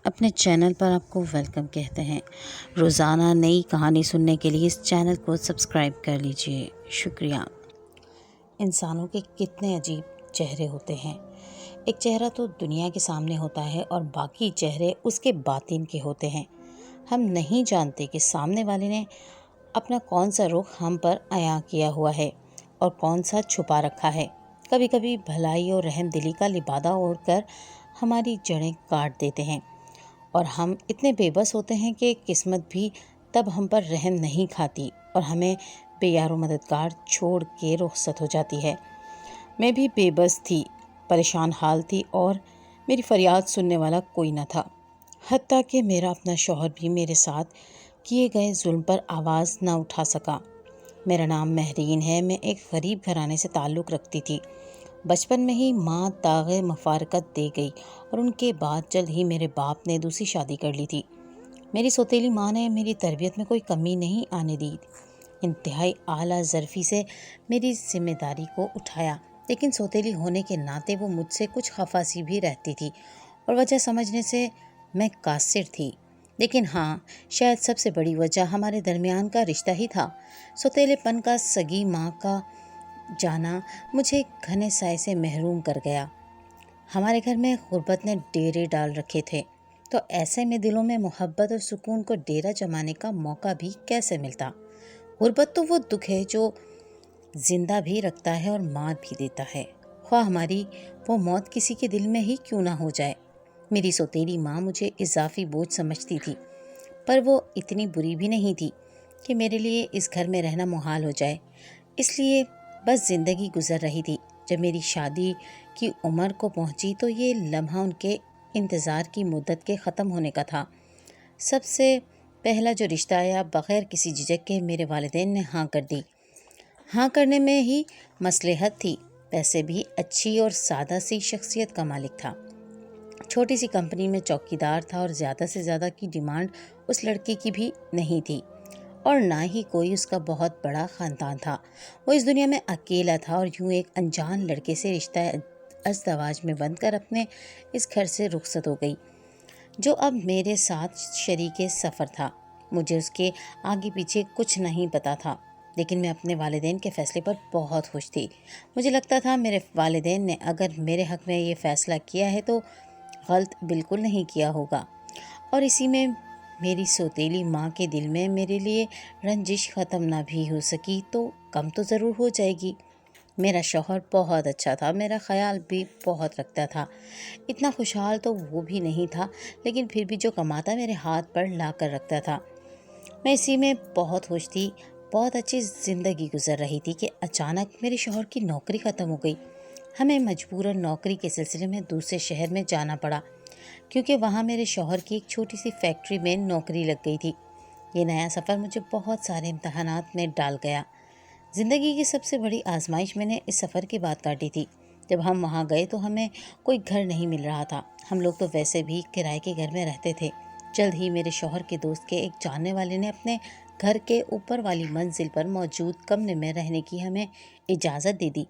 اپنے چینل پر آپ کو ویلکم کہتے ہیں۔ روزانہ نئی کہانی سننے کے لیے اس چینل کو سبسکرائب کر لیجئے۔ شکریہ۔ انسانوں کے کتنے عجیب چہرے ہوتے ہیں۔ ایک چہرہ تو دنیا کے سامنے ہوتا ہے اور باقی چہرے اس کے باطن کے ہوتے ہیں۔ ہم نہیں جانتے کہ سامنے والے نے اپنا کون سا رخ ہم پر عیاں کیا ہوا ہے اور کون سا چھپا رکھا ہے۔ کبھی کبھی بھلائی اور رحم دلی کا لبادہ اوڑھ کر ہماری جڑیں کاٹ دیتے ہیں اور ہم اتنے بے بس ہوتے ہیں کہ قسمت بھی تب ہم پر رحم نہیں کھاتی اور ہمیں بے یار و مددگار چھوڑ کے رخصت ہو جاتی ہے۔ میں بھی بے بس تھی، پریشان حال تھی اور میری فریاد سننے والا کوئی نہ تھا۔ حتیٰ کہ میرا اپنا شوہر بھی میرے ساتھ کیے گئے ظلم پر آواز نہ اٹھا سکا۔ میرا نام مہرین ہے، میں ایک غریب گھرانے سے تعلق رکھتی تھی۔ بچپن میں ہی ماں داغ مفارقت دے گئی اور ان کے بعد جلد ہی میرے باپ نے دوسری شادی کر لی تھی۔ میری سوتیلی ماں نے میری تربیت میں کوئی کمی نہیں آنے دی، انتہائی اعلیٰ ظرفی سے میری ذمہ داری کو اٹھایا، لیکن سوتیلی ہونے کے ناطے وہ مجھ سے کچھ خفا سی بھی رہتی تھی اور وجہ سمجھنے سے میں قاصر تھی۔ لیکن ہاں، شاید سب سے بڑی وجہ ہمارے درمیان کا رشتہ ہی تھا۔ سوتیلے پن کا سگی ماں کا جانا مجھے گھنے سائے سے محروم کر گیا۔ ہمارے گھر میں غربت نے ڈیرے ڈال رکھے تھے، تو ایسے میں دلوں میں محبت اور سکون کو ڈیرا جمانے کا موقع بھی کیسے ملتا؟ غربت تو وہ دکھ ہے جو زندہ بھی رکھتا ہے اور مار بھی دیتا ہے، خواہ ہماری وہ موت کسی کے دل میں ہی کیوں نہ ہو جائے۔ میری سوتیلی ماں مجھے اضافی بوجھ سمجھتی تھی، پر وہ اتنی بری بھی نہیں تھی کہ میرے لیے اس گھر میں رہنا محال ہو جائے۔ اس لیے بس زندگی گزر رہی تھی۔ جب میری شادی کی عمر کو پہنچی تو یہ لمحہ ان کے انتظار کی مدت کے ختم ہونے کا تھا۔ سب سے پہلا جو رشتہ آیا، بغیر کسی جھجک کے میرے والدین نے ہاں کر دی۔ ہاں کرنے میں ہی مصلحت تھی، پیسے بھی اچھی اور سادہ سی شخصیت کا مالک تھا۔ چھوٹی سی کمپنی میں چوکیدار تھا اور زیادہ سے زیادہ کی ڈیمانڈ اس لڑکے کی بھی نہیں تھی اور نہ ہی کوئی اس کا بہت بڑا خاندان تھا۔ وہ اس دنیا میں اکیلا تھا اور یوں ایک انجان لڑکے سے رشتہ ازدواج میں بند کر اپنے اس گھر سے رخصت ہو گئی، جو اب میرے ساتھ شریک سفر تھا۔ مجھے اس کے آگے پیچھے کچھ نہیں پتا تھا، لیکن میں اپنے والدین کے فیصلے پر بہت خوش تھی۔ مجھے لگتا تھا میرے والدین نے اگر میرے حق میں یہ فیصلہ کیا ہے تو غلط بالکل نہیں کیا ہوگا، اور اسی میں میری سوتیلی ماں کے دل میں میرے لیے رنجش ختم نہ بھی ہو سکی تو کم تو ضرور ہو جائے گی۔ میرا شوہر بہت اچھا تھا، میرا خیال بھی بہت رکھتا تھا۔ اتنا خوشحال تو وہ بھی نہیں تھا، لیکن پھر بھی جو کماتا میرے ہاتھ پر لا کر رکھتا تھا۔ میں اسی میں بہت خوش تھی، بہت اچھی زندگی گزر رہی تھی کہ اچانک میرے شوہر کی نوکری ختم ہو گئی۔ ہمیں مجبوراً نوکری کے سلسلے میں دوسرے شہر میں جانا پڑا، کیونکہ وہاں میرے شوہر کی ایک چھوٹی سی فیکٹری میں نوکری لگ گئی تھی۔ یہ نیا سفر مجھے بہت سارے امتحانات میں ڈال گیا۔ زندگی کی سب سے بڑی آزمائش میں نے اس سفر کی بات کاٹی تھی۔ جب ہم وہاں گئے تو ہمیں کوئی گھر نہیں مل رہا تھا۔ ہم لوگ تو ویسے بھی کرائے کے گھر میں رہتے تھے۔ جلد ہی میرے شوہر کے دوست کے ایک جاننے والے نے اپنے گھر کے اوپر والی منزل پر موجود کمرے میں رہنے کی ہمیں اجازت دے دی۔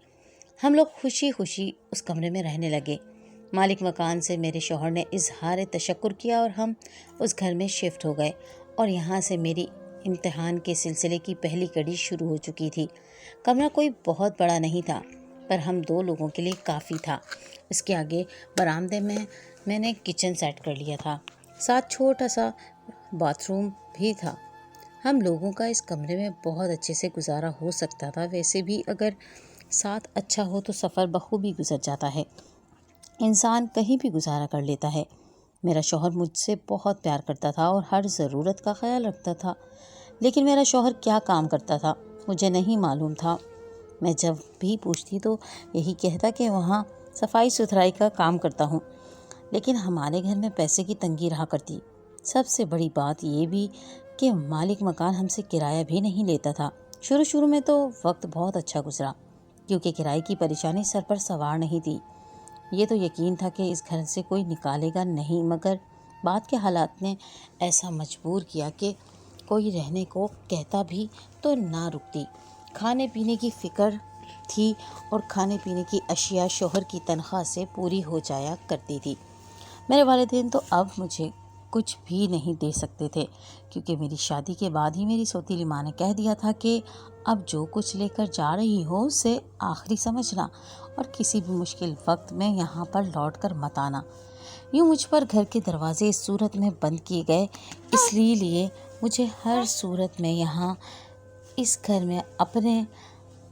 ہم لوگ خوشی خوشی اس کمرے میں رہنے لگے۔ مالک مکان سے میرے شوہر نے اظہار تشکر کیا اور ہم اس گھر میں شفٹ ہو گئے، اور یہاں سے میری امتحان کے سلسلے کی پہلی کڑی شروع ہو چکی تھی۔ کمرہ کوئی بہت بڑا نہیں تھا، پر ہم دو لوگوں کے لیے کافی تھا۔ اس کے آگے برآمدے میں نے کچن سیٹ کر لیا تھا، ساتھ چھوٹا سا باتھ روم بھی تھا۔ ہم لوگوں کا اس کمرے میں بہت اچھے سے گزارا ہو سکتا تھا۔ ویسے بھی اگر ساتھ اچھا ہو تو سفر بخوبی گزر جاتا ہے، انسان کہیں بھی گزارا کر لیتا ہے۔ میرا شوہر مجھ سے بہت پیار کرتا تھا اور ہر ضرورت کا خیال رکھتا تھا، لیکن میرا شوہر کیا کام کرتا تھا مجھے نہیں معلوم تھا۔ میں جب بھی پوچھتی تو یہی کہتا کہ وہاں صفائی ستھرائی کا کام کرتا ہوں، لیکن ہمارے گھر میں پیسے کی تنگی رہا کرتی۔ سب سے بڑی بات یہ بھی کہ مالک مکان ہم سے کرایہ بھی نہیں لیتا تھا۔ شروع میں تو وقت بہت اچھا گزرا، کیونکہ کرائے کی پریشانی سر پر سوار نہیں تھی۔ یہ تو یقین تھا کہ اس گھر سے کوئی نکالے گا نہیں، مگر بعد کے حالات نے ایسا مجبور کیا کہ کوئی رہنے کو کہتا بھی تو نہ رکتی۔ کھانے پینے کی فکر تھی اور کھانے پینے کی اشیاء شوہر کی تنخواہ سے پوری ہو جایا کرتی تھی۔ میرے والدین تو اب مجھے کچھ بھی نہیں دے سکتے تھے، کیونکہ میری شادی کے بعد ہی میری سوتیلی ماں نے کہہ دیا تھا کہ اب جو کچھ لے کر جا رہی ہو اسے آخری سمجھنا اور کسی بھی مشکل وقت میں یہاں پر لوٹ کر مت آنا۔ یوں مجھ پر گھر کے دروازے اس صورت میں بند کیے گئے، اس لیے مجھے ہر صورت میں یہاں اس گھر میں اپنے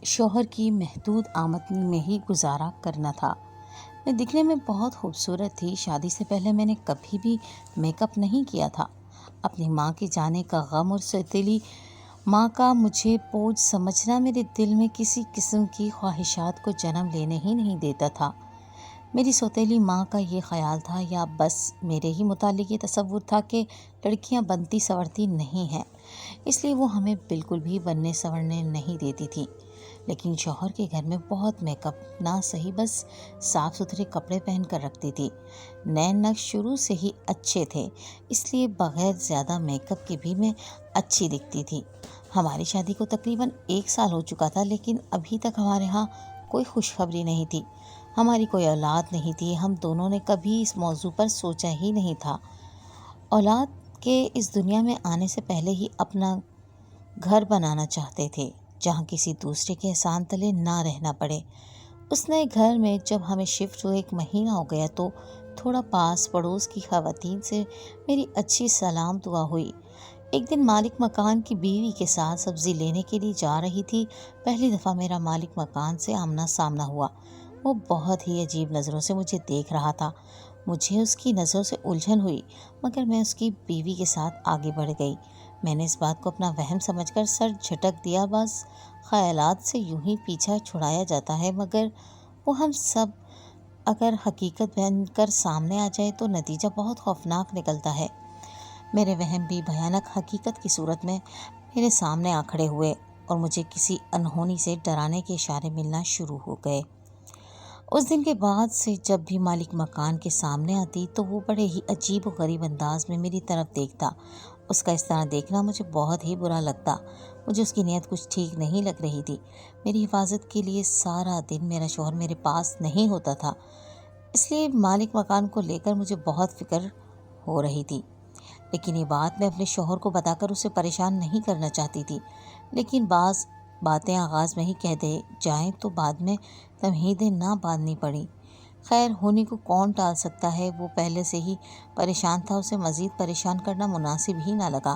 شوہر کی محدود آمدنی میں ہی گزارا کرنا تھا۔ میں دکھنے میں بہت خوبصورت تھی۔ شادی سے پہلے میں نے کبھی بھی میک اپ نہیں کیا تھا۔ اپنی ماں کے جانے کا غم اور سوتیلی ماں کا مجھے بوجھ سمجھنا میرے دل میں کسی قسم کی خواہشات کو جنم لینے ہی نہیں دیتا تھا۔ میری سوتیلی ماں کا یہ خیال تھا یا بس میرے ہی متعلق یہ تصور تھا کہ لڑکیاں بنتی سنورتی نہیں ہیں، اس لیے وہ ہمیں بالکل بھی بننے سنورنے نہیں دیتی تھی۔ لیکن شوہر کے گھر میں بہت میک اپ نہ صحیح، بس صاف ستھرے کپڑے پہن کر رکھتی تھی۔ نئے نقش شروع سے ہی اچھے تھے، اس لیے بغیر زیادہ میک اپ کے بھی میں اچھی دکھتی تھی۔ ہماری شادی کو تقریباً 1 سال ہو چکا تھا، لیکن ابھی تک ہمارے ہاں کوئی خوشخبری نہیں تھی۔ ہماری کوئی اولاد نہیں تھی۔ ہم دونوں نے کبھی اس موضوع پر سوچا ہی نہیں تھا۔ اولاد کے اس دنیا میں آنے سے پہلے ہی اپنا گھر بنانا چاہتے تھے، جہاں کسی دوسرے کے احسان تلے نہ رہنا پڑے۔ اس نئے گھر میں جب ہمیں شفٹ ہوئے 1 مہینہ ہو گیا تو تھوڑا پاس پڑوس کی خواتین سے میری اچھی سلام دعا ہوئی۔ ایک دن مالک مکان کی بیوی کے ساتھ سبزی لینے کے لیے جا رہی تھی۔ پہلی دفعہ میرا مالک مکان سے آمنا سامنا ہوا۔ وہ بہت ہی عجیب نظروں سے مجھے دیکھ رہا تھا۔ مجھے اس کی نظروں سے الجھن ہوئی، مگر میں اس کی بیوی کے ساتھ آگے بڑھ گئی۔ میں نے اس بات کو اپنا وہم سمجھ کر سر جھٹک دیا۔ بعض خیالات سے یوں ہی پیچھا چھڑایا جاتا ہے، مگر وہ ہم سب اگر حقیقت بن کر سامنے آ جائے تو نتیجہ بہت خوفناک نکلتا ہے۔ میرے وہم بھی بھیانک حقیقت کی صورت میں میرے سامنے آ کھڑے ہوئے اور مجھے کسی انہونی سے ڈرانے کے اشارے ملنا شروع ہو گئے۔ اس دن کے بعد سے جب بھی مالک مکان کے سامنے آتی تو وہ بڑے ہی عجیب و غریب انداز میں میری طرف دیکھتا۔ اس کا اس طرح دیکھنا مجھے بہت ہی برا لگتا۔ مجھے اس کی نیت کچھ ٹھیک نہیں لگ رہی تھی۔ میری حفاظت کے لیے سارا دن میرا شوہر میرے پاس نہیں ہوتا تھا، اس لیے مالک مکان کو لے کر مجھے بہت فکر ہو رہی تھی۔ لیکن یہ بات میں اپنے شوہر کو بتا کر اسے پریشان نہیں کرنا چاہتی تھی، لیکن بعض باتیں آغاز میں ہی کہہ دے جائیں تو بعد میں تمہیدیں نہ باندھنی پڑیں۔ خیر، ہونے کو کون ٹال سکتا ہے؟ وہ پہلے سے ہی پریشان تھا، اسے مزید پریشان کرنا مناسب ہی نہ لگا۔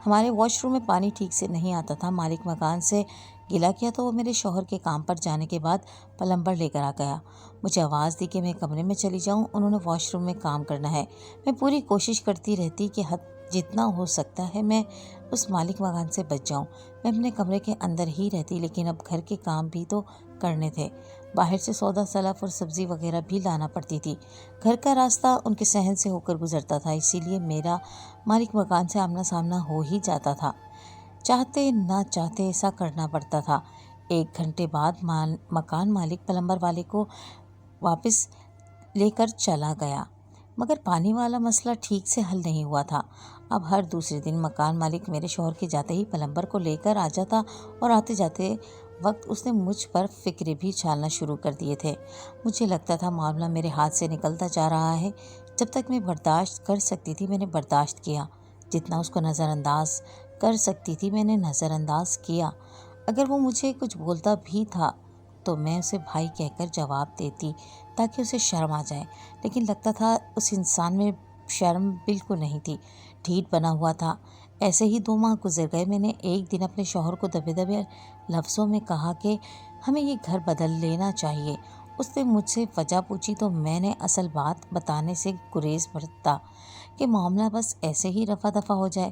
ہمارے واش روم میں پانی ٹھیک سے نہیں آتا تھا۔ مالک مکان سے گلا کیا تو وہ میرے شوہر کے کام پر جانے کے بعد پلمبر لے کر آ گیا۔ مجھے آواز دی کہ میں کمرے میں چلی جاؤں، انہوں نے واش روم میں کام کرنا ہے۔ میں پوری کوشش کرتی رہتی کہ جتنا ہو سکتا ہے میں اس مالک مکان سے بچ جاؤں۔ میں اپنے کمرے کے اندر ہی رہتی، لیکن اب گھر کے کام بھی تو کرنے تھے۔ باہر سے سودا سلف اور سبزی وغیرہ بھی لانا پڑتی تھی۔ گھر کا راستہ ان کے صحن سے ہو کر گزرتا تھا، اسی لیے میرا مالک مکان سے آمنا سامنا ہو ہی جاتا تھا۔ چاہتے نہ چاہتے ایسا کرنا پڑتا تھا۔ 1 گھنٹے بعد مکان مالک پلمبر والے کو واپس لے کر چلا گیا، مگر پانی والا مسئلہ ٹھیک سے حل نہیں ہوا تھا۔ اب ہر دوسرے دن مکان مالک میرے شوہر کے جاتے ہی پلمبر کو لے کر آ جاتا اور آتے جاتے وقت اس نے مجھ پر فکرے بھی چھالنا شروع کر دیے تھے۔ مجھے لگتا تھا معاملہ میرے ہاتھ سے نکلتا جا رہا ہے۔ جب تک میں برداشت کر سکتی تھی میں نے برداشت کیا، جتنا اس کو نظر انداز کر سکتی تھی میں نے نظر انداز کیا۔ اگر وہ مجھے کچھ بولتا بھی تھا تو میں اسے بھائی کہہ کر جواب دیتی تاکہ اسے شرم آ جائے، لیکن لگتا تھا اس انسان میں شرم بالکل نہیں تھی، ڈھیٹ بنا ہوا تھا۔ ایسے ہی 2 ماہ گزر گئے۔ میں نے ایک دن اپنے شوہر کو دبے دبے لفظوں میں کہا کہ ہمیں یہ گھر بدل لینا چاہیے۔ اس نے مجھ سے وجہ پوچھی تو میں نے اصل بات بتانے سے گریز برتا کہ معاملہ بس ایسے ہی رفع دفع ہو جائے۔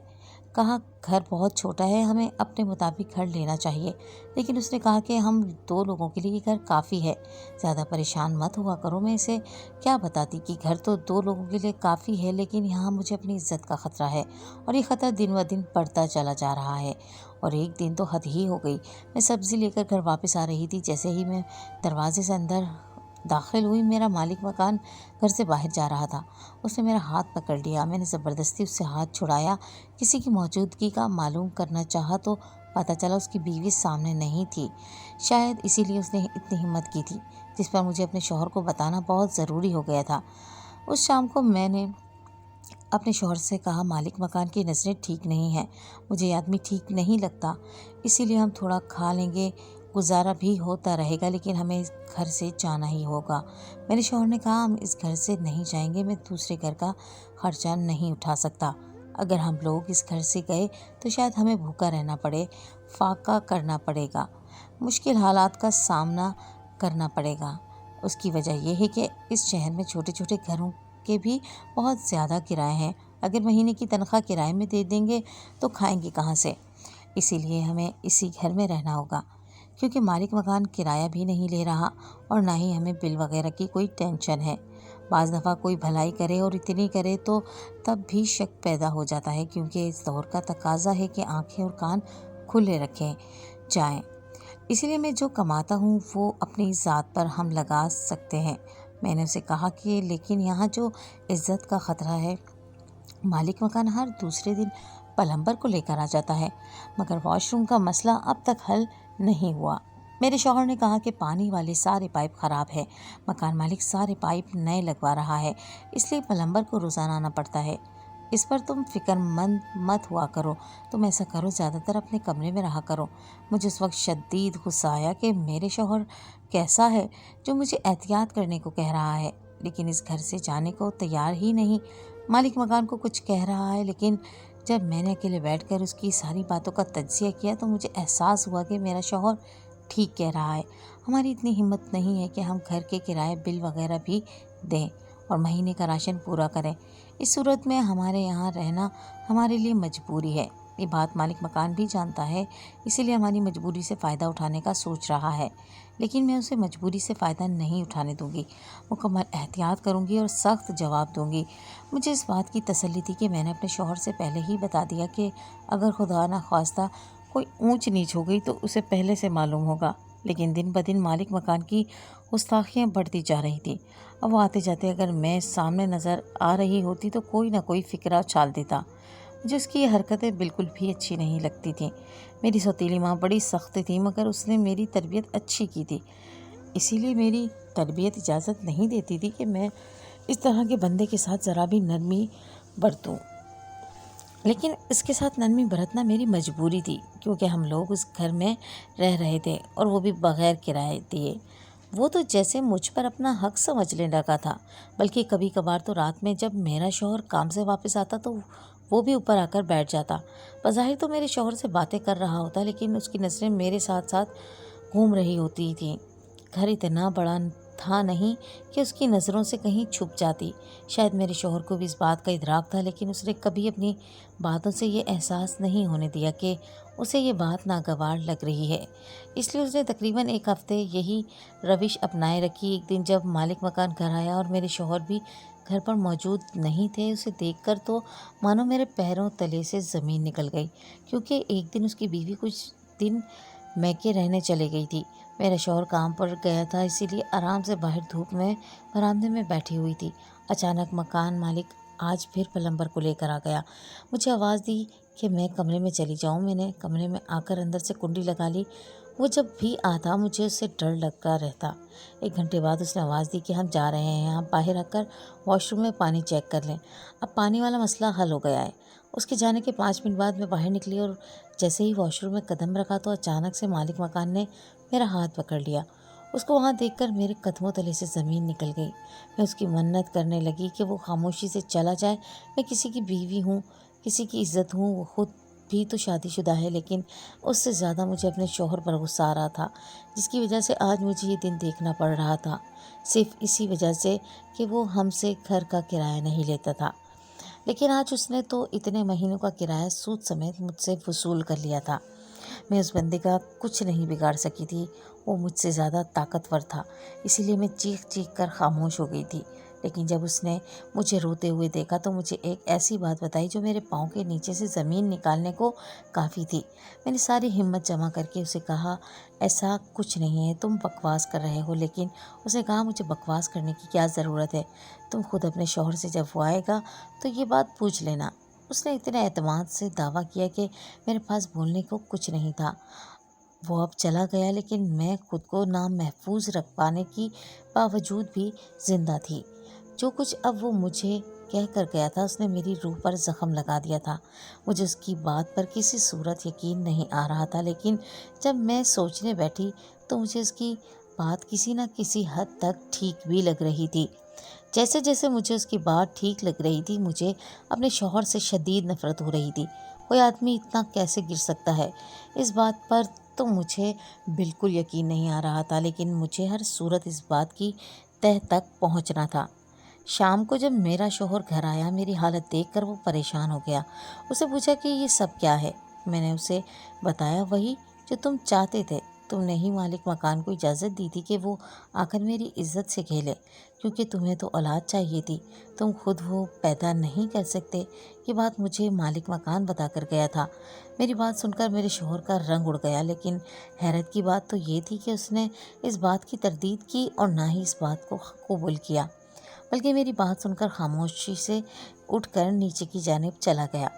کہا گھر بہت چھوٹا ہے، ہمیں اپنے مطابق گھر لینا چاہیے، لیکن اس نے کہا کہ ہم 2 لوگوں کے لیے یہ گھر کافی ہے، زیادہ پریشان مت ہوا کرو۔ میں اسے کیا بتاتی کہ گھر تو 2 لوگوں کے لیے کافی ہے، لیکن یہاں مجھے اپنی عزت کا خطرہ ہے اور یہ خطرہ دن و دن بڑھتا چلا جا رہا ہے۔ اور ایک دن تو حد ہی ہو گئی۔ میں سبزی لے کر گھر واپس آ رہی تھی، جیسے ہی میں دروازے سے اندر داخل ہوئی میرا مالک مکان گھر سے باہر جا رہا تھا۔ اس نے میرا ہاتھ پکڑ لیا، میں نے زبردستی اس سے ہاتھ چھڑایا، کسی کی موجودگی کا معلوم کرنا چاہا تو پتہ چلا اس کی بیوی سامنے نہیں تھی۔ شاید اسی لیے اس نے اتنی ہمت کی تھی، جس پر مجھے اپنے شوہر کو بتانا بہت ضروری ہو گیا تھا۔ اس شام کو میں نے اپنے شوہر سے کہا مالک مکان کی نظریں ٹھیک نہیں ہیں، مجھے یہ آدمی ٹھیک نہیں لگتا، اسی لیے ہم تھوڑا کھا لیں گے، گزارا بھی ہوتا رہے گا، لیکن ہمیں اس گھر سے جانا ہی ہوگا۔ میرے شوہر نے کہا ہم اس گھر سے نہیں جائیں گے، میں دوسرے گھر کا خرچہ نہیں اٹھا سکتا۔ اگر ہم لوگ اس گھر سے گئے تو شاید ہمیں بھوکا رہنا پڑے، فاقہ کرنا پڑے گا، مشکل حالات کا سامنا کرنا پڑے گا۔ اس کی وجہ یہ ہے کہ اس شہر میں چھوٹے چھوٹے گھروں کے بھی بہت زیادہ کرائے ہیں، اگر مہینے کی تنخواہ کرائے میں دے دیں گے تو کھائیں گے کہاں سے؟ اسی لیے ہمیں اسی گھر میں رہنا ہوگا، کیونکہ مالک مکان کرایہ بھی نہیں لے رہا اور نہ ہی ہمیں بل وغیرہ کی کوئی ٹینشن ہے۔ بعض دفعہ کوئی بھلائی کرے اور اتنی کرے تو تب بھی شک پیدا ہو جاتا ہے، کیونکہ اس دور کا تقاضا ہے کہ آنکھیں اور کان کھلے رکھیں جائیں۔ اسی لیے میں جو کماتا ہوں وہ اپنی ذات پر ہم لگا سکتے ہیں۔ میں نے اسے کہا کہ لیکن یہاں جو عزت کا خطرہ ہے، مالک مکان ہر دوسرے دن پلمبر کو لے کر آ جاتا ہے، مگر واش روم کا مسئلہ اب تک حل نہیں ہوا۔ میرے شوہر نے کہا کہ پانی والے سارے پائپ خراب ہے، مکان مالک سارے پائپ نئے لگوا رہا ہے، اس لیے پلمبر کو روزانہ آنا پڑتا ہے۔ اس پر تم فکر مند مت ہوا کرو، تم ایسا کرو زیادہ تر اپنے کمرے میں رہا کرو۔ مجھے اس وقت شدید غصہ آیا کہ میرے شوہر کیسا ہے جو مجھے احتیاط کرنے کو کہہ رہا ہے، لیکن اس گھر سے جانے کو تیار ہی نہیں۔ مالک مکان کو کچھ کہہ رہا ہے، لیکن جب میں نے اکیلے بیٹھ کر اس کی ساری باتوں کا تجزیہ کیا تو مجھے احساس ہوا کہ میرا شوہر ٹھیک کہہ رہا ہے۔ ہماری اتنی ہمت نہیں ہے کہ ہم گھر کے کرائے بل وغیرہ بھی دیں اور مہینے کا راشن پورا کریں۔ اس صورت میں ہمارے یہاں رہنا ہمارے لیے مجبوری ہے۔ یہ بات مالک مکان بھی جانتا ہے، اسی لیے ہماری مجبوری سے فائدہ اٹھانے کا سوچ رہا ہے، لیکن میں اسے مجبوری سے فائدہ نہیں اٹھانے دوں گی، مکمل احتیاط کروں گی اور سخت جواب دوں گی۔ مجھے اس بات کی تسلی تھی کہ میں نے اپنے شوہر سے پہلے ہی بتا دیا کہ اگر خدا نخواستہ کوئی اونچ نیچ ہو گئی تو اسے پہلے سے معلوم ہوگا، لیکن دن بدن مالک مکان کی گستاخیاں بڑھتی جا رہی تھیں۔ اب وہ آتے جاتے اگر میں سامنے نظر آ رہی ہوتی تو کوئی نہ کوئی فکرہ اچھال دیتا۔ مجھے اس کی یہ حرکتیں بالکل بھی اچھی نہیں لگتی تھیں۔ میری سوتیلی ماں بڑی سخت تھی، مگر اس نے میری تربیت اچھی کی تھی، اسی لیے میری تربیت اجازت نہیں دیتی تھی کہ میں اس طرح کے بندے کے ساتھ ذرا بھی نرمی برتوں، لیکن اس کے ساتھ نرمی برتنا میری مجبوری تھی، کیونکہ ہم لوگ اس گھر میں رہ رہے تھے اور وہ بھی بغیر کرائے دیے۔ وہ تو جیسے مجھ پر اپنا حق سمجھ لینے لگا تھا، بلکہ کبھی کبھار تو رات میں جب میرا شوہر کام سے واپس آتا تو وہ بھی اوپر آ کر بیٹھ جاتا۔ بظاہر تو میرے شوہر سے باتیں کر رہا ہوتا، لیکن اس کی نظریں میرے ساتھ ساتھ گھوم رہی ہوتی تھیں۔ گھر اتنا بڑا تھا نہیں کہ اس کی نظروں سے کہیں چھپ جاتی۔ شاید میرے شوہر کو بھی اس بات کا ادراک تھا، لیکن اس نے کبھی اپنی باتوں سے یہ احساس نہیں ہونے دیا کہ اسے یہ بات ناگوار لگ رہی ہے۔ اس لیے اس نے تقریباً ایک ہفتے یہی روش اپنائے رکھی۔ ایک دن جب مالک مکان گھر آیا اور میرے شوہر بھی گھر پر موجود نہیں تھے، اسے دیکھ کر تو مانو میرے پیروں تلے سے زمین نکل گئی، کیونکہ ایک دن اس کی بیوی کچھ دن میکے رہنے چلے گئی تھی۔ میرا شوہر کام پر گیا تھا، اسی لیے آرام سے باہر دھوپ میں برآمدے میں بیٹھی ہوئی تھی۔ اچانک مکان مالک آج پھر پلمبر کو لے کر آ گیا۔ مجھے آواز دی کہ میں کمرے میں چلی جاؤں۔ میں نے کمرے میں آ کر اندر سے کنڈی لگا لی۔ وہ جب بھی آتا مجھے اس سے ڈر لگا رہتا۔ ایک گھنٹے بعد اس نے آواز دی کہ ہم جا رہے ہیں، آپ باہر آ کر واش روم میں پانی چیک کر لیں۔ اب پانی والا مسئلہ حل ہو گیا ہے۔ اس کے جانے کے 5 منٹ بعد میں باہر نکلی اور جیسے ہی واش روم میں قدم رکھا تو اچانک سے مالک مکان نے میرا ہاتھ پکڑ لیا۔ اس کو وہاں دیکھ کر میرے قدموں تلے سے زمین نکل گئی۔ میں اس کی منت کرنے لگی کہ وہ خاموشی سے چلا جائے۔ میں کسی کی بیوی ہوں، کسی کی عزت ہوں، وہ خود بھی تو شادی شدہ ہے، لیکن اس سے زیادہ مجھے اپنے شوہر پر غصہ آ رہا تھا، جس کی وجہ سے آج مجھے یہ دن دیکھنا پڑ رہا تھا، صرف اسی وجہ سے کہ وہ ہم سے گھر کا کرایہ نہیں لیتا تھا۔ لیکن آج اس نے تو اتنے مہینوں کا کرایہ سود سمیت مجھ سے وصول کر لیا تھا۔ میں اس بندے کا کچھ نہیں بگاڑ سکی تھی، وہ مجھ سے زیادہ طاقتور تھا، اسی لیے میں چیخ چیخ کر خاموش ہو گئی تھی۔ لیکن جب اس نے مجھے روتے ہوئے دیکھا تو مجھے ایک ایسی بات بتائی جو میرے پاؤں کے نیچے سے زمین نکالنے کو کافی تھی۔ میں نے ساری ہمت جمع کر کے اسے کہا ایسا کچھ نہیں ہے، تم بکواس کر رہے ہو۔ لیکن اس نے کہا مجھے بکواس کرنے کی کیا ضرورت ہے، تم خود اپنے شوہر سے جب وہ آئے گا تو یہ بات پوچھ لینا۔ اس نے اتنے اعتماد سے دعویٰ کیا کہ میرے پاس بولنے کو کچھ نہیں تھا۔ وہ اب چلا گیا، لیکن میں خود کو نامحفوظ رکھ پانے کی باوجود بھی زندہ تھی۔ جو کچھ اب وہ مجھے کہہ کر گیا تھا اس نے میری روح پر زخم لگا دیا تھا۔ مجھے اس کی بات پر کسی صورت یقین نہیں آ رہا تھا، لیکن جب میں سوچنے بیٹھی تو مجھے اس کی بات کسی نہ کسی حد تک ٹھیک بھی لگ رہی تھی۔ جیسے جیسے مجھے اس کی بات ٹھیک لگ رہی تھی، مجھے اپنے شوہر سے شدید نفرت ہو رہی تھی۔ کوئی آدمی اتنا کیسے گر سکتا ہے؟ اس بات پر تو مجھے بالکل یقین نہیں آ رہا تھا، لیکن مجھے ہر صورت اس بات کی تہہ تک پہنچنا تھا۔ شام کو جب میرا شوہر گھر آیا، میری حالت دیکھ کر وہ پریشان ہو گیا۔ اسے پوچھا کہ یہ سب کیا ہے؟ میں نے اسے بتایا، وہی جو تم چاہتے تھے۔ تم نے ہی مالک مکان کو اجازت دی تھی کہ وہ آ کر میری عزت سے کھیلے، کیونکہ تمہیں تو اولاد چاہیے تھی، تم خود وہ پیدا نہیں کر سکتے۔ یہ بات مجھے مالک مکان بتا کر گیا تھا۔ میری بات سن کر میرے شوہر کا رنگ اڑ گیا، لیکن حیرت کی بات تو یہ تھی کہ اس نے اس بات کی تردید کی اور نہ ہی اس بات کو قبول کیا، بلکہ میری بات سن کر خاموشی سے اٹھ کر نیچے کی جانب چلا گیا۔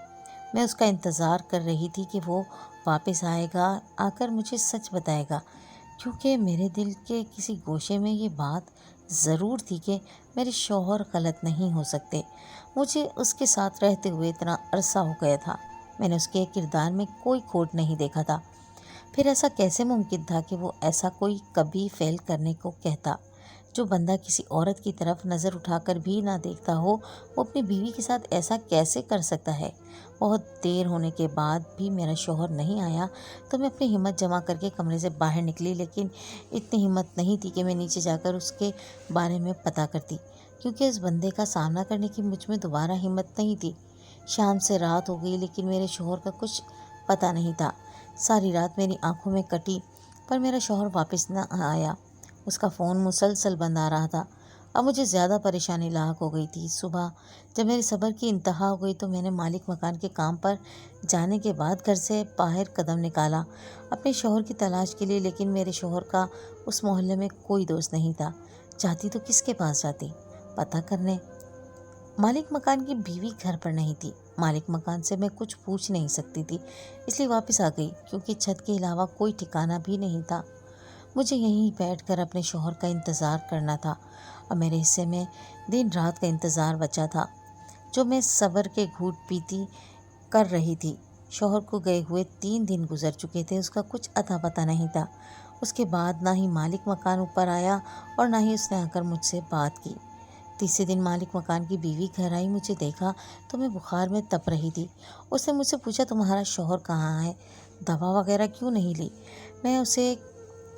میں اس کا انتظار کر رہی تھی کہ وہ واپس آئے گا، آ کر مجھے سچ بتائے گا، کیونکہ میرے دل کے کسی گوشے میں یہ بات ضرور تھی کہ میرے شوہر غلط نہیں ہو سکتے۔ مجھے اس کے ساتھ رہتے ہوئے اتنا عرصہ ہو گیا تھا، میں نے اس کے کردار میں کوئی کھوٹ نہیں دیکھا تھا۔ پھر ایسا کیسے ممکن تھا کہ وہ ایسا کوئی کبھی فعل کرنے کو کہتا؟ جو بندہ کسی عورت کی طرف نظر اٹھا کر بھی نہ دیکھتا ہو، وہ اپنی بیوی کے ساتھ ایسا کیسے کر سکتا ہے؟ بہت دیر ہونے کے بعد بھی میرا شوہر نہیں آیا تو میں اپنی ہمت جمع کر کے کمرے سے باہر نکلی، لیکن اتنی ہمت نہیں تھی کہ میں نیچے جا کر اس کے بارے میں پتہ کرتی، کیونکہ اس بندے کا سامنا کرنے کی مجھ میں دوبارہ ہمت نہیں تھی۔ شام سے رات ہو گئی، لیکن میرے شوہر کا کچھ پتہ نہیں تھا۔ ساری رات میری آنکھوں میں کٹی، پر میرا شوہر واپس نہ آیا۔ اس کا فون مسلسل بند آ رہا تھا۔ اب مجھے زیادہ پریشانی لاحق ہو گئی تھی۔ صبح جب میرے صبر کی انتہا ہو گئی تو میں نے مالک مکان کے کام پر جانے کے بعد گھر سے باہر قدم نکالا اپنے شوہر کی تلاش کے لیے، لیکن میرے شوہر کا اس محلے میں کوئی دوست نہیں تھا۔ جاتی تو کس کے پاس جاتی؟ پتہ کرنے۔ مالک مکان کی بیوی گھر پر نہیں تھی۔ مالک مکان سے میں کچھ پوچھ نہیں سکتی تھی، اس لیے واپس آ گئی، کیونکہ چھت کے علاوہ کوئی ٹھکانہ بھی نہیں تھا۔ مجھے یہیں بیٹھ کر اپنے شوہر کا انتظار کرنا تھا، اور میرے حصے میں دن رات کا انتظار بچا تھا، جو میں صبر کے گھونٹ پیتی کر رہی تھی۔ شوہر کو گئے ہوئے 3 دن گزر چکے تھے، اس کا کچھ اتا پتہ نہیں تھا۔ اس کے بعد نہ ہی مالک مکان اوپر آیا اور نہ ہی اس نے آ کر مجھ سے بات کی۔ تیسرے دن مالک مکان کی بیوی گھر آئی، مجھے دیکھا تو میں بخار میں تپ رہی تھی۔ اس نے مجھ سے پوچھا، تمہارا شوہر کہاں ہے؟ دوا وغیرہ کیوں نہیں لی؟ میں اسے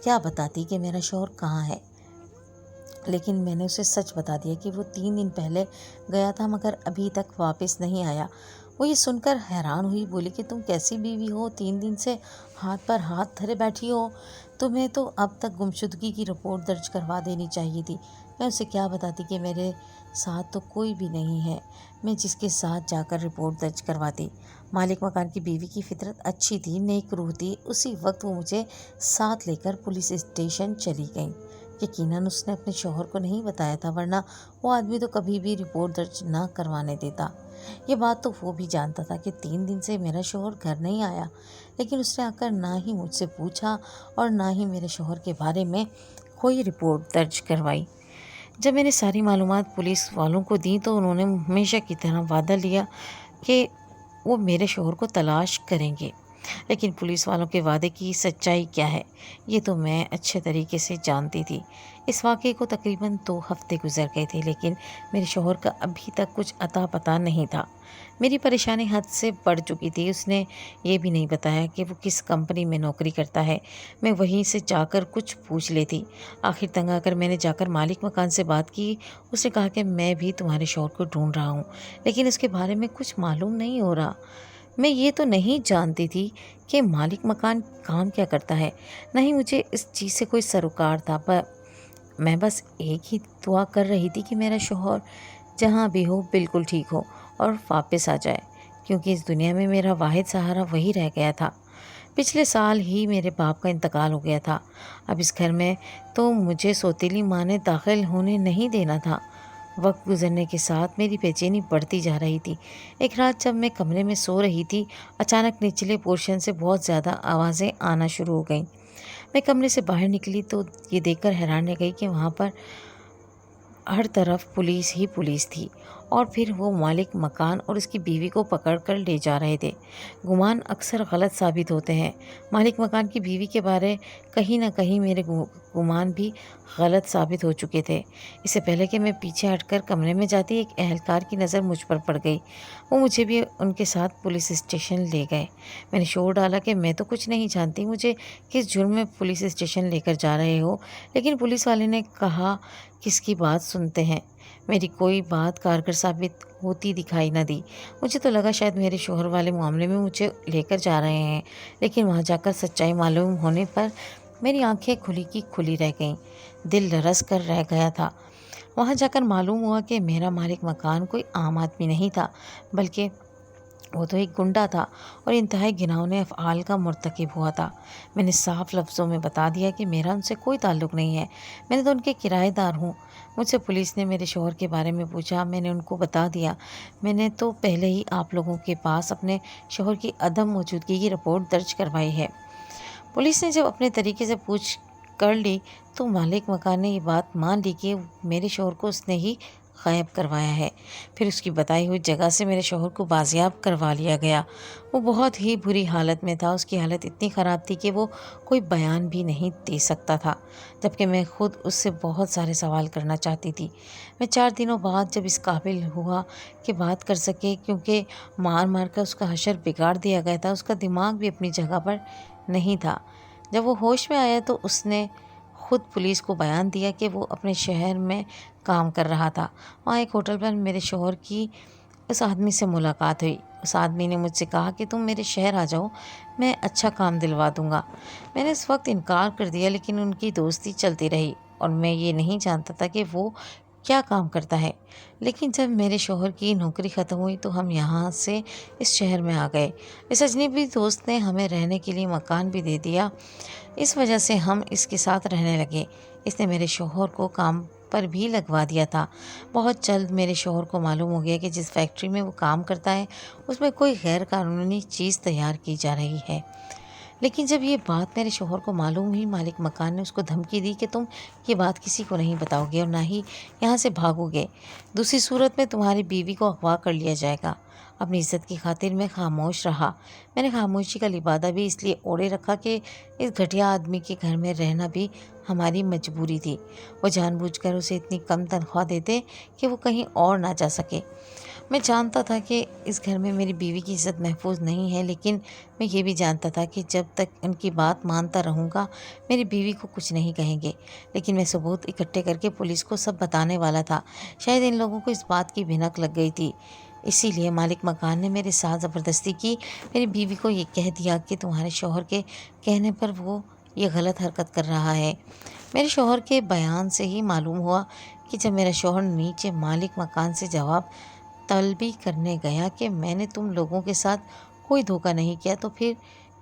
کیا بتاتی کہ میرا شوہر کہاں ہے، لیکن میں نے اسے سچ بتا دیا کہ وہ 3 دن پہلے گیا تھا مگر ابھی تک واپس نہیں آیا۔ وہ یہ سن کر حیران ہوئی، بولی کہ تم کیسی بیوی ہو، 3 دن سے ہاتھ پر ہاتھ دھرے بیٹھی ہو، تمہیں تو اب تک گمشدگی کی رپورٹ درج کروا دینی چاہیے تھی۔ میں اسے کیا بتاتی کہ میرے ساتھ تو کوئی بھی نہیں ہے، میں جس کے ساتھ جا کر رپورٹ درج کرواتی۔ مالک مکان کی بیوی کی فطرت اچھی تھی، نیک روح تھی۔ اسی وقت وہ مجھے ساتھ لے کر پولیس اسٹیشن چلی گئیں۔ یقیناً اس نے اپنے شوہر کو نہیں بتایا تھا، ورنہ وہ آدمی تو کبھی بھی رپورٹ درج نہ کروانے دیتا۔ یہ بات تو وہ بھی جانتا تھا کہ 3 دن سے میرا شوہر گھر نہیں آیا، لیکن اس نے آ کر نہ ہی مجھ سے پوچھا اور نہ ہی میرے شوہر کے بارے میں کوئی رپورٹ درج کروائی۔ جب میں نے ساری معلومات پولیس والوں کو دیں تو انہوں نے ہمیشہ کی طرح وعدہ لیا کہ وہ میرے شوہر کو تلاش کریں گے، لیکن پولیس والوں کے وعدے کی سچائی کیا ہے یہ تو میں اچھے طریقے سے جانتی تھی۔ اس واقعے کو تقریباً 2 ہفتے گزر گئے تھے، لیکن میرے شوہر کا ابھی تک کچھ اتا پتہ نہیں تھا۔ میری پریشانی حد سے بڑھ چکی تھی۔ اس نے یہ بھی نہیں بتایا کہ وہ کس کمپنی میں نوکری کرتا ہے، میں وہیں سے جا کر کچھ پوچھ لیتی۔ آخر تنگ آ کر میں نے جا کر مالک مکان سے بات کی۔ اس نے کہا کہ میں بھی تمہارے شوہر کو ڈھونڈ رہا ہوں، لیکن اس کے بارے میں کچھ معلوم نہیں ہو رہا۔ میں یہ تو نہیں جانتی تھی کہ مالک مکان کام کیا کرتا ہے، نہ ہی مجھے اس چیز سے کوئی سروکار تھا، پر میں بس ایک ہی دعا کر رہی تھی کہ میرا شوہر جہاں بھی ہو بالکل ٹھیک ہو اور واپس آ جائے، کیونکہ اس دنیا میں میرا واحد سہارا وہی رہ گیا تھا۔ پچھلے سال ہی میرے باپ کا انتقال ہو گیا تھا۔ اب اس گھر میں تو مجھے سوتیلی ماں نے داخل ہونے نہیں دینا تھا۔ وقت گزرنے کے ساتھ میری بے چینی بڑھتی جا رہی تھی۔ ایک رات جب میں کمرے میں سو رہی تھی، اچانک نچلے پورشن سے بہت زیادہ آوازیں آنا شروع ہو گئیں۔ میں کمرے سے باہر نکلی تو یہ دیکھ کر حیران رہ گئی کہ وہاں پر ہر طرف پولیس ہی پولیس تھی، اور پھر وہ مالک مکان اور اس کی بیوی کو پکڑ کر لے جا رہے تھے۔ گمان اکثر غلط ثابت ہوتے ہیں۔ مالک مکان کی بیوی کے بارے کہیں نہ کہیں میرے گمان بھی غلط ثابت ہو چکے تھے۔ اس سے پہلے کہ میں پیچھے ہٹ کر کمرے میں جاتی، ایک اہلکار کی نظر مجھ پر پڑ گئی۔ وہ مجھے بھی ان کے ساتھ پولیس اسٹیشن لے گئے۔ میں نے شور ڈالا کہ میں تو کچھ نہیں جانتی، مجھے کس جرم میں پولیس اسٹیشن لے کر جا رہے ہو؟ لیکن پولیس والے نے کہا کس کی بات سنتے ہیں۔ میری کوئی بات کارگر ثابت ہوتی دکھائی نہ دی۔ مجھے تو لگا شاید میرے شوہر والے معاملے میں مجھے لے کر جا رہے ہیں، لیکن وہاں جا کر سچائی معلوم ہونے پر میری آنکھیں کھلی کی کھلی رہ گئیں، دل لرز کر رہ گیا تھا۔ وہاں جا کر معلوم ہوا کہ میرا مالک مکان کوئی عام آدمی نہیں تھا، بلکہ وہ تو ایک گنڈا تھا اور انتہائی گھناؤنے افعال کا مرتکب ہوا تھا۔ میں نے صاف لفظوں میں بتا دیا کہ میرا ان سے کوئی تعلق نہیں ہے، میں تو ان کے کرایہ دار ہوں۔ مجھ سے پولیس نے میرے شوہر کے بارے میں پوچھا، میں نے ان کو بتا دیا میں نے تو پہلے ہی آپ لوگوں کے پاس اپنے شوہر کی عدم موجودگی کی رپورٹ درج کروائی ہے۔ پولیس نے جب اپنے طریقے سے پوچھ کر لی تو مالک مکان نے یہ بات مان لی کہ میرے شوہر کو اس نے ہی غائب کروایا ہے۔ پھر اس کی بتائی ہوئی جگہ سے میرے شوہر کو بازیاب کروا لیا گیا۔ وہ بہت ہی بری حالت میں تھا، اس کی حالت اتنی خراب تھی کہ وہ کوئی بیان بھی نہیں دے سکتا تھا، جبکہ میں خود اس سے بہت سارے سوال کرنا چاہتی تھی۔ میں 4 دنوں بعد جب اس قابل ہوا کہ بات کر سکے، کیونکہ مار مار کر اس کا حشر بگاڑ دیا گیا تھا، اس کا دماغ بھی اپنی جگہ پر نہیں تھا۔ جب وہ ہوش میں آیا تو اس نے خود پولیس کو بیان دیا کہ وہ اپنے شہر میں کام کر رہا تھا۔ وہاں ایک ہوٹل پر میرے شوہر کی اس آدمی سے ملاقات ہوئی۔ اس آدمی نے مجھ سے کہا کہ تم میرے شہر آ جاؤ، میں اچھا کام دلوا دوں گا۔ میں نے اس وقت انکار کر دیا، لیکن ان کی دوستی چلتی رہی اور میں یہ نہیں جانتا تھا کہ وہ کیا کام کرتا ہے۔ لیکن جب میرے شوہر کی نوکری ختم ہوئی تو ہم یہاں سے اس شہر میں آ گئے۔ اس اجنبی دوست نے ہمیں رہنے کے لیے مکان بھی دے دیا، اس وجہ سے ہم اس کے ساتھ رہنے لگے۔ اس نے میرے شوہر کو کام پر بھی لگوا دیا تھا۔ بہت جلد میرے شوہر کو معلوم ہو گیا کہ جس فیکٹری میں وہ کام کرتا ہے اس میں کوئی غیر قانونی چیز تیار کی جا رہی ہے۔ لیکن جب یہ بات میرے شوہر کو معلوم ہوئی، مالک مکان نے اس کو دھمکی دی کہ تم یہ بات کسی کو نہیں بتاؤ گے اور نہ ہی یہاں سے بھاگو گے، دوسری صورت میں تمہاری بیوی کو اغوا کر لیا جائے گا۔ اپنی عزت کی خاطر میں خاموش رہا۔ میں نے خاموشی کا لبادہ بھی اس لیے اوڑھے رکھا کہ اس گھٹیا آدمی کے گھر میں رہنا بھی ہماری مجبوری تھی۔ وہ جان بوجھ کر اسے اتنی کم تنخواہ دیتے کہ وہ کہیں اور نہ جا سکے۔ میں جانتا تھا کہ اس گھر میں میری بیوی کی عزت محفوظ نہیں ہے، لیکن میں یہ بھی جانتا تھا کہ جب تک ان کی بات مانتا رہوں گا میری بیوی کو کچھ نہیں کہیں گے۔ لیکن میں ثبوت اکٹھے کر کے پولیس کو سب بتانے والا تھا۔ شاید ان لوگوں کو اس بات کی بھنک لگ گئی تھی، اسی لیے مالک مکان نے میرے ساتھ زبردستی کی۔ میری بیوی کو یہ کہہ دیا کہ تمہارے شوہر کے کہنے پر وہ یہ غلط حرکت کر رہا ہے۔ میرے شوہر کے بیان سے ہی معلوم ہوا کہ جب میرا شوہر نیچے مالک مکان سے جواب طلبی کرنے گیا کہ میں نے تم لوگوں کے ساتھ کوئی دھوکہ نہیں کیا تو پھر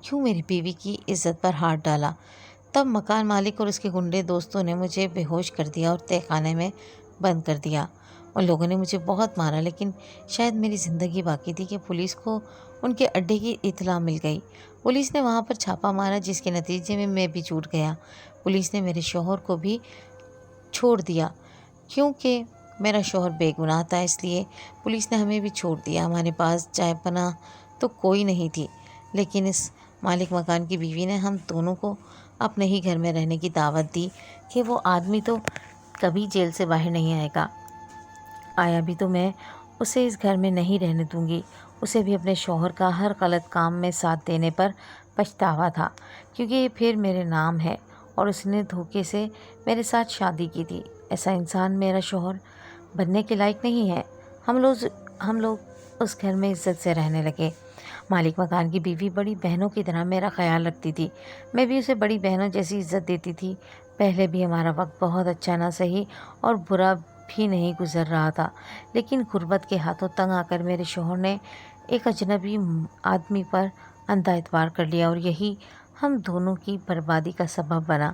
کیوں میری بیوی کی عزت پر ہاتھ ڈالا، تب مکان مالک اور اس کے گنڈے دوستوں نے مجھے بے ہوش کر دیا اور تہہ خانے میں بند کر دیا۔ ان لوگوں نے مجھے بہت مارا، لیکن شاید میری زندگی باقی تھی کہ پولیس کو ان کے اڈے کی اطلاع مل گئی۔ پولیس نے وہاں پر چھاپا مارا، جس کے نتیجے میں بھی چھوٹ گیا۔ پولیس نے میرے شوہر کو بھی چھوڑ دیا، کیونکہ میرا شوہر بے گناہ تھا، اس لیے پولیس نے ہمیں بھی چھوڑ دیا۔ ہمارے پاس جائے پناہ تو کوئی نہیں تھی، لیکن اس مالک مکان کی بیوی نے ہم دونوں کو اپنے ہی گھر میں رہنے کی دعوت دی کہ وہ آدمی تو کبھی جیل سے باہر نہیں آئے گا، آیا بھی تو میں اسے اس گھر میں نہیں رہنے دوں گی۔ اسے بھی اپنے شوہر کا ہر غلط کام میں ساتھ دینے پر پچھتاوا تھا، کیونکہ یہ پھر میرے نام ہے اور اس نے دھوکے سے میرے ساتھ شادی کی تھی۔ ایسا انسان میرا شوہر بننے کے لائق نہیں ہے۔ ہم لوگ اس گھر میں عزت سے رہنے لگے۔ مالک مکان کی بیوی بڑی بہنوں کی طرح میرا خیال رکھتی تھی، میں بھی اسے بڑی بہنوں جیسی عزت دیتی تھی۔ پہلے بھی ہمارا وقت بہت اچھا نہ سہی اور برا بھی نہیں گزر رہا تھا، لیکن غربت کے ہاتھوں تنگ آ کر میرے شوہر نے ایک اجنبی آدمی پر اندھا اعتبار کر لیا اور یہی ہم دونوں کی بربادی کا سبب بنا۔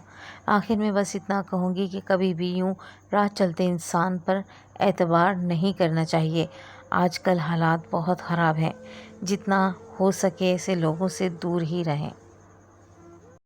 آخر میں بس اتنا کہوں گی کہ کبھی بھی یوں راہ چلتے انسان پر اعتبار نہیں کرنا چاہیے۔ آج کل حالات بہت خراب ہیں، جتنا ہو سکے ایسے لوگوں سے دور ہی رہیں۔